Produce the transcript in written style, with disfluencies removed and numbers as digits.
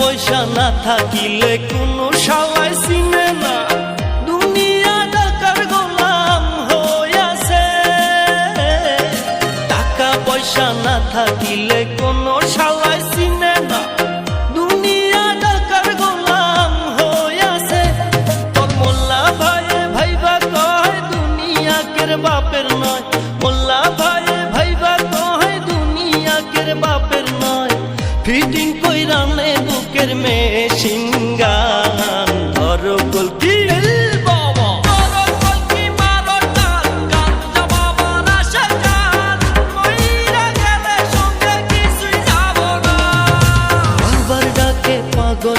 পয়সা না থাকিলে কোনো শালায় চিনে না, দুনিয়া টাকার গোলাম হইয়াছে। টাকা পয়সা না থাকিলে কোনো শালায় চিনে না, দুনিয়া টাকার গোলাম হইয়াছে। তোর মোল্লা ভাইয়ে ভাইবা কয় দুনিয়া কের বাপের নয়, মোল্লা ভাইয়ে ভাইবা কয় দুনিয়া কের বাপের নয়। ফিটিং কইরা নে বুকের মেশিন গান, ধরো কলকি বাবা ধরো কলকি মারো টান, গাঞ্জা বাবা নাশা গান, মইরা গেলে সঙ্গে কিছুই যাব না। বাবার ডাকে পাগল